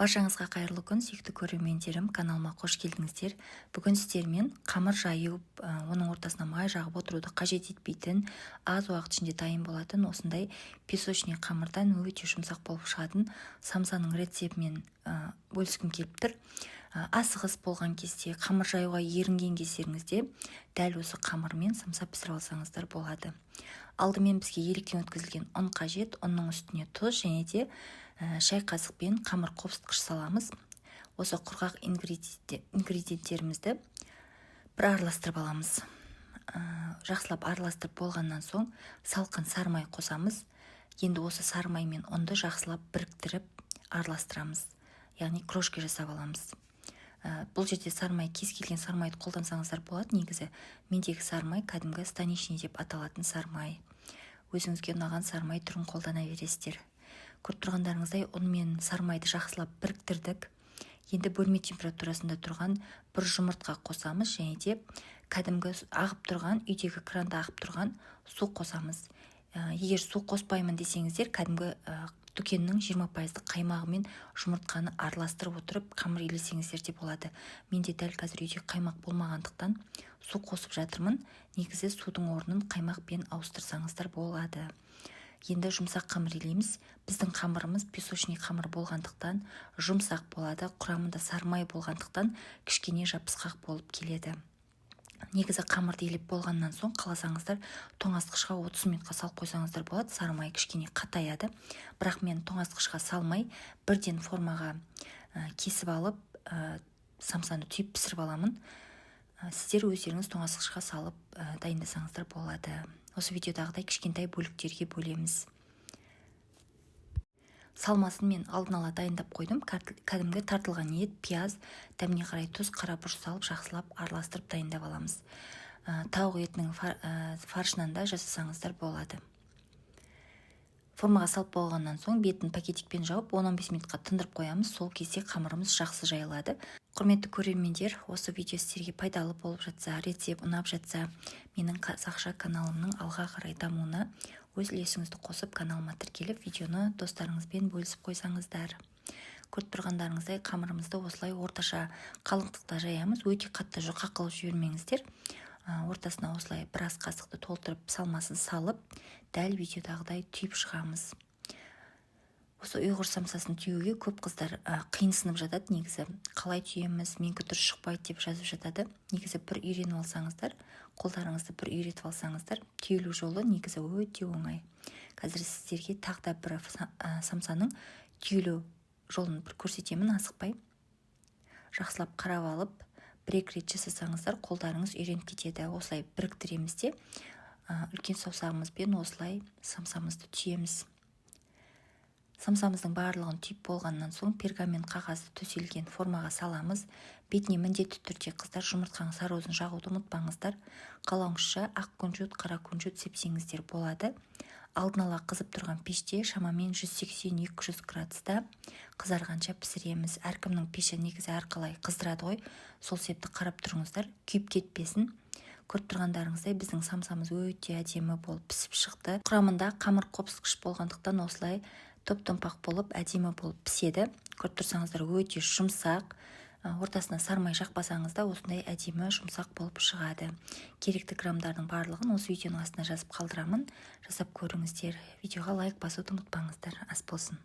Баршаңызға қайырлы күн, сүйікті көрермендерім, каналыма қош келдіңіздер. Бүгін сіздермен қамыр жайып, оның ортасына май жағып отыруды қажет етпейтін, аз уақыт ішінде дайын болатын осындай песочный қамырдан өте жұмсақ болып шығатын самсаның рецептімен бөліскім келіп тұр. Асығыс болған кезде, қамыр жаюға ерінген кездеріңізде дәл осы қамырмен самса пісіріп алсаңыздар болады. Алдымен бізге електен өткізілген ұн қажет, ұнның үстіне тұз және де шай қасықпен қамыр қопсытқыш саламыз. Осы құрғақ ингредиенттерімізді бір араластырып аламыз. Жақсылап араластырып болғаннан соң салқын сары май қосамыз. Енді осы сары май мен ұнды жақсылап біріктіріп араластырамыз. Яғни крошка жасап аламыз. Бұл жерде сары май, кез келген сары майды қолдансаңыздар болады. Негізі мендегі сары май кәдімгі станичный деп аталатын сары май. Өзіңізге ұнаған сары май түрін қолдана бересіздер. Көріп тұрғандарыңыздай ұн мен сары майды жақсылап біріктірдік. Енді бөлме температурасында тұрған бір жұмыртқа қосамыз және де кәдімгі ағып тұрған, үйдегі кранда ағып тұрған су қосамыз. Егер су қоспаймын десеңіздер, кәдімгі дүкеннің 20% қаймағы мен жұмыртқаны араластырып отырып қамыр елесеңіздер де болады. Менде дәл қазір үйде қаймақ болмағандықтан су қосып жатырмын. Негізі судың орнын қаймақпен ауыстырсаңыздар болады. Енді жұмсақ қамыр елейміз. Біздің қамырымыз песочный қамыр болғандықтан жұмсақ болады. Құрамында сары май болғандықтан кішкене жабысқақ болып келеді. Негізі қамырды елеп болғаннан соң қаласаңыздар тоңазытқышқа 30 минутқа салып қойсаңыздар болады. Сары май кішкене қатаяды. Бірақ мен тоңазытқышқа салмай бірден формаға кесіп алып, самсаны түйіп пісіріп аламын. Сіздер өздеріңіз тоңазытқышқа салып дайындасаңыздар болады. Осы видеодағыдай кішкентай бөліктерге бөлеміз. Салмасын мен алдын ала дайындап қойдым. Кәдімгі тартылған ет, пияз, дәміне қарай тұз, қара бұрыш салып жақсылап араластырып дайындап аламыз. Тауық етінің фаршынан да жасасаңыздар болады. Формаға салып болғаннан соң бетін пакетикпен жауып 10-15 минутқа тындырып қоямыз. Сол кезде қамырымыз жақсы жайылады. Құрметті көрермендер, осы видео сіздерге пайдалы болып жатса, рецепт ұнап жатса, менің қазақша каналымның алға қарай дамуына өз үлесіңізді қосып, каналыма тіркеліп, видеоны достарыңызбен бөлісіп қойсаңыздар. Көріп тұрғандарыңыздай қамырымызды осылай орташа қалыңдықта жаямыз. Өте қатты жұқа қылып жібермеңіздер. Ортасына осылай біраз қасықты толтырып, салмасын салып, дәл видеодағыдай түйіп шығамыз. Осы ұйғыр самсасын түйуге көп қыздар қиынсынып жатады. Негізі қалай түйеміз, менікі дұрыс шықпайды деп жазып жатады. Негізі бір үйреніп алсаңыздар, қолдарыңызды бір үйретіп алсаңыздар, түйілу жолы негізі өте оңай. Қазір сіздерге тағы да бір самсаның түйілу жолын бір көрсетемін, асықпай. Жақсылап қарап алып, бір-екі рет жасасаңыздар, қолдарыңыз үйреніп кетеді. Осылай біріктіреміз де, үлкен саусағымызбен осылай самсамызды түйеміз. Самсамыздың барлығын түйіп болғаннан соң пергамент қағазы төселген формаға саламыз. Бетіне міндетті түрде қыздар жұмыртқаның сарыуызын жағуды ұмытпаңыздар. Қалауыңызша ақ күнжіт, қара күнжіт сепсеңіздер болады. Алдын ала қызып тұрған пеште шамамен 180-200 градуста қызарғанша пісіреміз. Әркімнің пеші негізі әрқалай қыздырады ғой. Сол себепті қарап тұрыңыздар, күйіп кетпесін. Көріп тұрғандарыңыздай біздің самсамыз өте әдемі болып пісіп шықты. Құрамында қамыр қопсытқыш болғандықтан осылай топ-томпақ болып әдемі болып піседі. Көріп тұрсаңыздар өте жұмсақ. Ортасына сары май жақпасаңыз да осындай әдемі жұмсақ болып шығады. Керекті граммдардың барлығын осы видеоның астына жазып қалдырамын. Жасап көріңіздер. Видеоға лайк басуды ұмытпаңыздар. Ас болсын.